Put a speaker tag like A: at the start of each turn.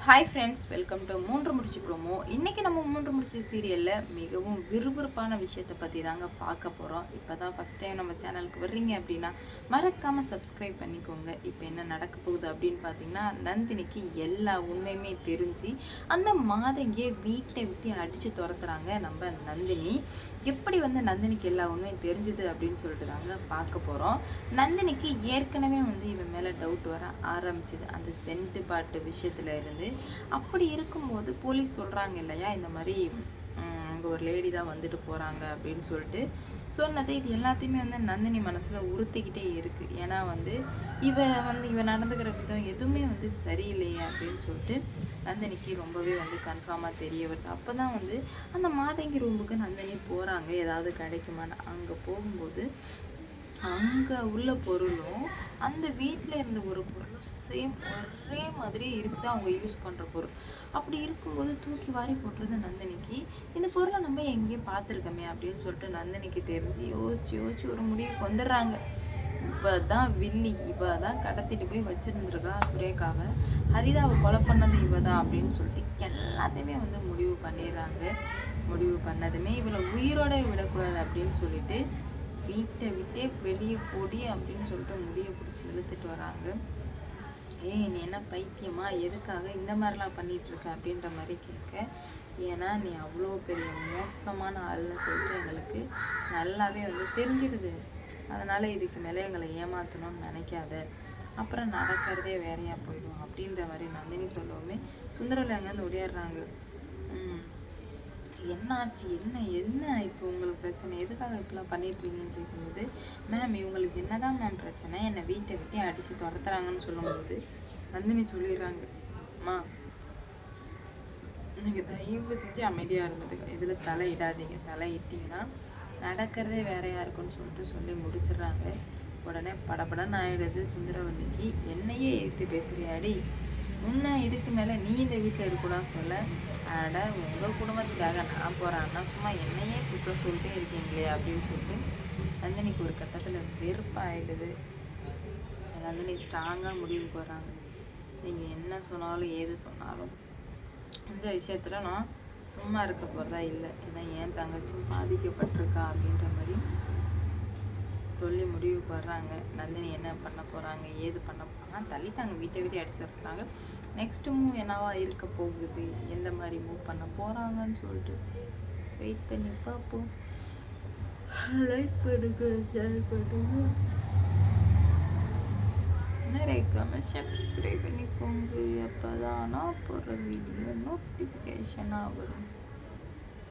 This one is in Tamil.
A: ஹாய் ஃப்ரெண்ட்ஸ், வெல்கம் டு மூன்று முடிச்சு ப்ரோமோ. இன்றைக்கி நம்ம மூன்று முடிச்சு சீரியலில் மிகவும் விறுவிறுப்பான விஷயத்தை பற்றி தாங்க பார்க்க போகிறோம். இப்போ தான் ஃபஸ்ட் டைம் நம்ம சேனலுக்கு வர்றீங்க அப்படின்னா மறக்காமல் சப்ஸ்கிரைப் பண்ணிக்கோங்க. இப்போ என்ன நடக்க போகுது அப்படின்னு பார்த்தீங்கன்னா, நந்தினிக்கு எல்லா உண்மையுமே தெரிஞ்சு அந்த மாதங்கியை வீட்டை விட்டு அடித்து துரத்துறாங்க நம்ம நந்தினி. எப்படி நந்தினிக்கு எல்லா உண்மையும் தெரிஞ்சுது அப்படின்னு சொல்லிட்டு தாங்க பார்க்க போகிறோம். நந்தினிக்கு ஏற்கனவே இவன் மேலே டவுட் வர ஆரம்பிச்சுது, அந்த சென்ட் பாட்டு விஷயத்துல இருந்து. அப்படி இருக்கும்போது போலீஸ் சொல்கிறாங்க இல்லையா, இந்த மாதிரி அங்கே ஒரு லேடி தான் வந்துட்டு போகிறாங்க அப்படின்னு சொல்லிட்டு சொன்னது. இது எல்லாத்தையுமே நந்தினி மனசில் உறுத்திக்கிட்டே இருக்குது. ஏன்னா இவ நடந்துக்கிற விதம் எதுவுமே சரியில்லையே அப்படின்னு சொல்லிட்டு நந்தினிக்கு ரொம்பவே கன்ஃபார்மாக தெரிய வருது. அப்போ தான் அந்த மாதங்கி ரூமுக்கு நந்தினி போகிறாங்க, ஏதாவது கிடைக்குமான்னு. அங்கே போகும்போது அங்கே உள்ள பொருளும் அந்த வீட்டில் இருந்த ஒரு பொருளும் சேம் ஒரே மாதிரி இருக்குது, அவங்க யூஸ் பண்ணுற பொருள். அப்படி இருக்கும்போது தூக்கி வாரி போட்டுறது நந்தினிக்கு. இந்த பொருளை நம்ம எங்கேயும் பார்த்துருக்கோமே அப்படின்னு சொல்லிட்டு நந்தினிக்கு தெரிஞ்சு யோசிச்சு ஒரு முடிவுக்கு வந்துடுறாங்க. இப்போ தான் வில்லி, இவ தான் கடத்திட்டு போய் வச்சுருந்துருக்கா சுரேகாவை. ஹரிதாவை கொலை பண்ணது இவ தான் அப்படின்னு சொல்லிட்டு எல்லாத்தையுமே முடிவு பண்ணிடுறாங்க. முடிவு பண்ணதுமே இவளை உயிரோட விடக்கூடாது அப்படின்னு சொல்லிட்டு வீட்டை விட்டே வெளியே போடி அப்படின்னு சொல்லிட்டு முடியை பிடிச்சி இழுத்துட்டு வராங்க. நீ என்ன பைத்தியமா, எதுக்காக இந்த மாதிரிலாம் பண்ணிட்டு இருக்க அப்படின்ற மாதிரி கேட்க, ஏன்னா நீ அவ்வளோ பெரிய மோசமான ஆள்னு சொல்லிட்டு எங்களுக்கு நல்லாவே தெரிஞ்சிடுது. அதனால் இதுக்கு மேலே எங்களை ஏமாற்றணும்னு நினைக்காத, அப்புறம் நடக்கிறதே வேறையாக போயிடும் அப்படின்ற மாதிரி நந்தினி சொல்லவுமே சுந்தரவல்லி அங்கேருந்து ஓடியாடுறாங்க. என்னாச்சு, என்ன இப்போ உங்களுக்கு பிரச்சனை, எதுக்காக இப்படிலாம் பண்ணிட்டுருக்கீங்கன்னு கேட்கும்போது, மேம் இவங்களுக்கு என்னதான் மேம் பிரச்சனை, என்னை வீட்டை விட்டு அடித்து துரத்துறாங்கன்னு சொல்லும்போது நந்தினி சொல்லிடுறாங்க, அம்மா நீங்கள் தயவு செஞ்சு அமைதியாக இருந்துட்டுங்க, இதில் தலையிடாதீங்க, தலையிட்டிங்கன்னா நடக்கிறதே வேறையாக இருக்குன்னு சொல்லிட்டு சொல்லி முடிச்சிடுறாங்க. உடனே படபடன்னு ஆகிடுது சுந்தரவல்லிக்கு. என்னையே ஏற்றி பேசுறியாடி, முன்ன இதுக்கு மேலே நீ இந்த வீட்டில் இருக்கக்கூடாதுன்னு சொல்ல, அட உங்கள் குடும்பத்துக்காக நான் போகிறேன்னா சும்மா என்னையே குத்தம் சொல்லிட்டே இருக்கீங்களே அப்படின்னு சொல்லிட்டு நந்தினிக்கு ஒரு கட்டத்தில் வெறுப்பாயிடுது. நந்தினி ஸ்ட்ராங்காக முடிவுக்கு வராங்க, நீங்கள் என்ன சொன்னாலும் ஏது சொன்னாலும் இந்த விஷயத்தில் நான் சும்மா இருக்க போகிறதா இல்லை, ஏன்னா என் தங்கச்சியும் பாதிக்கப்பட்டிருக்கா அப்படின்ற மாதிரி சொல்லி முடிவுக்கு வர்றாங்க. நந்தினி என்ன பண்ண போகிறாங்க, ஏது பண்ண போகிறாங்க, தள்ளிட்டாங்க, வீட்டை விட்டு அடிச்சு வைக்கிறாங்க. நெக்ஸ்ட் மூவ் என்னவா இருக்க போகுது, எந்த மாதிரி மூவ் பண்ண போகிறாங்கன்னு சொல்லிட்டு வெயிட் பண்ணி பார்ப்போம். லைக் பண்ணுங்க, ஷேர் பண்ணுங்க, மறக்காம சப்ஸ்கிரைப் பண்ணிக்கோங்க. அப்போ தான் நான் போடுற வீடியோ நோட்டிஃபிகேஷனாக வரும்.